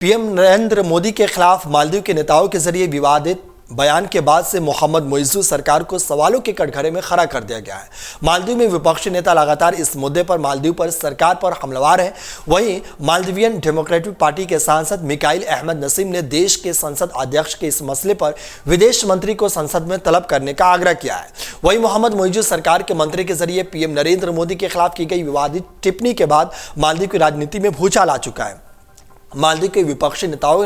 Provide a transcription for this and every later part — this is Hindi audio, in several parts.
पीएम नरेंद्र मोदी के खिलाफ मालदीव के नेताओं के जरिए विवादित बयान के बाद से मोहम्मद मोइज़ू सरकार को सवालों के कटघरे में खड़ा कर दिया गया है। मालदीव में विपक्षी नेता लगातार इस मुद्दे पर मालदीव पर सरकार पर हमलावर हैं। वहीं मालदीवियन डेमोक्रेटिक पार्टी के सांसद मिकाइल अहमद नसीम ने देश के संसद अध्यक्ष के इस मसले पर विदेश मंत्री को संसद में तलब करने का आग्रह किया है। वहीं मोहम्मद मोइज़ू सरकार के मंत्री के जरिए पीएम नरेंद्र मोदी के खिलाफ की गई विवादित टिप्पणी के बाद मालदीव की राजनीति में भूचाल आ चुका है। मालदीव के विपक्षी नेताओं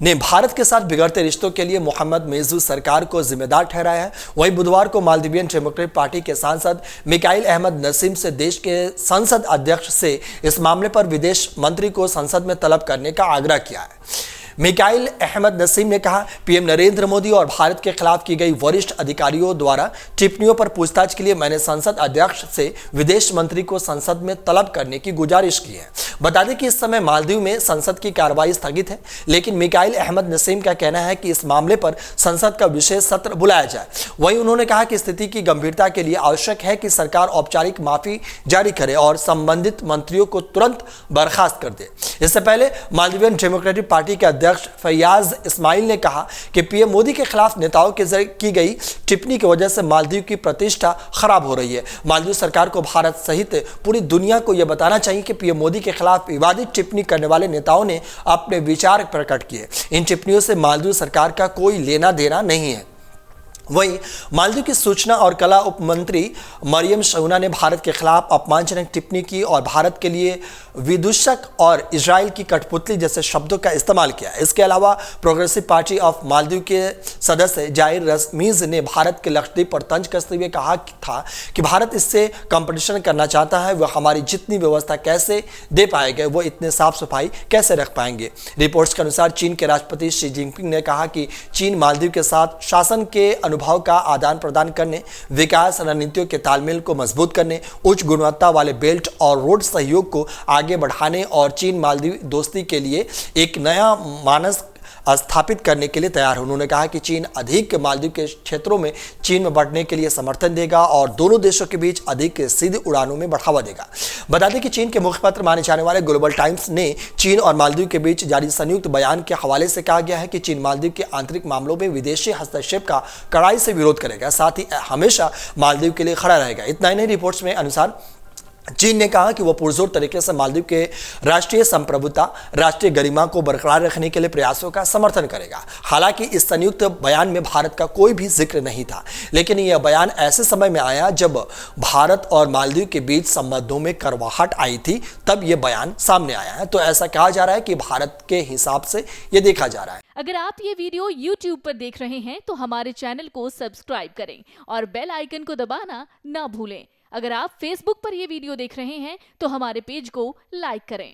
ने भारत के साथ बिगड़ते रिश्तों के लिए मोहम्मद मोइज़ू सरकार को जिम्मेदार ठहराया है। वहीं बुधवार को मालदीवियन डेमोक्रेटिक पार्टी के सांसद मिकाइल अहमद नसीम से देश के संसद अध्यक्ष से इस मामले पर विदेश मंत्री को संसद में तलब करने का आग्रह किया है। मिकाइल अहमद नसीम ने कहा, पीएम नरेंद्र मोदी और भारत के खिलाफ की गई वरिष्ठ अधिकारियों द्वारा टिप्पणियों पर पूछताछ के लिए मैंने संसद अध्यक्ष से विदेश मंत्री को संसद में तलब करने की गुजारिश की है। बता दें कि इस समय मालदीव में संसद की कार्रवाई स्थगित है, लेकिन मिकाइल अहमद नसीम का कहना है कि इस मामले पर संसद का विशेष सत्र बुलाया जाए। वहीं उन्होंने कहा कि स्थिति की गंभीरता के लिए आवश्यक है कि सरकार औपचारिक माफी जारी करे और संबंधित मंत्रियों को तुरंत बर्खास्त कर दे। इससे पहले मालदीवियन डेमोक्रेटिक पार्टी के अध्यक्ष फैयाज इस्माइल ने कहा कि पीएम मोदी के खिलाफ नेताओं के जरिए की गई टिप्पणी की वजह से मालदीव की प्रतिष्ठा खराब हो रही है। मालदीव सरकार को भारत सहित पूरी दुनिया को यह बताना चाहिए कि पीएम मोदी के खिलाफ विवादित टिप्पणी करने वाले नेताओं ने अपने विचार प्रकट किए। इन टिप्पणियों से मालदीव सरकार का कोई लेना देना नहीं है। वहीं मालदीव की सूचना और कला उप मंत्री मरियम शऊना ने भारत के खिलाफ अपमानजनक टिप्पणी की और भारत के लिए विदूषक और इजराइल की कठपुतली जैसे शब्दों का इस्तेमाल किया। इसके अलावा प्रोग्रेसिव पार्टी ऑफ मालदीव के सदस्य जाहिर रमीज ने भारत के लक्षद्वीप पर तंज कसते हुए कहा था कि भारत इससे कंपटीशन करना चाहता है, वह हमारी जितनी व्यवस्था कैसे दे पाएंगे, वो इतने साफ सफाई कैसे रख पाएंगे। रिपोर्ट्स के अनुसार चीन के राष्ट्रपति शी जिनपिंग ने कहा कि चीन मालदीव के साथ शासन के अनुभव का आदान प्रदान करने, विकास रणनीतियों के तालमेल को मजबूत करने, उच्च गुणवत्ता वाले बेल्ट और रोड सहयोग को आगे बढ़ाने और चीन मालदीव दोस्ती के लिए एक नया मानस स्थापित करने के लिए तैयार है। उन्होंने कहा कि चीन अधिक मालदीव के क्षेत्रों में चीन में बढ़ने के लिए समर्थन देगा और दोनों देशों के बीच अधिक सीधी उड़ानों में बढ़ावा देगा। बता दें कि चीन के मुखपत्र माने जाने वाले ग्लोबल टाइम्स ने चीन और मालदीव के बीच जारी संयुक्त बयान के हवाले से कहा गया है कि चीन मालदीव के आंतरिक मामलों में विदेशी हस्तक्षेप का कड़ाई से विरोध करेगा, साथ ही हमेशा मालदीव के लिए खड़ा रहेगा। इतना ही नहीं, रिपोर्ट्स में अनुसार चीन ने कहा कि वह पुरजोर तरीके से मालदीव के राष्ट्रीय संप्रभुता, राष्ट्रीय गरिमा को बरकरार रखने के लिए प्रयासों का समर्थन करेगा। हालांकि इस संयुक्त बयान में भारत का कोई भी जिक्र नहीं था, लेकिन यह बयान ऐसे समय में आया जब भारत और मालदीव के बीच संबंधों में करवाहट आई थी, तब यह बयान सामने आया है। तो ऐसा कहा जा रहा है कि भारत के हिसाब से यह देखा जा रहा है। अगर आप ये वीडियो YouTube पर देख रहे हैं तो हमारे चैनल को सब्सक्राइब करें और बेल आइकन को दबाना ना भूलें। अगर आप Facebook पर ये वीडियो देख रहे हैं तो हमारे पेज को लाइक करें।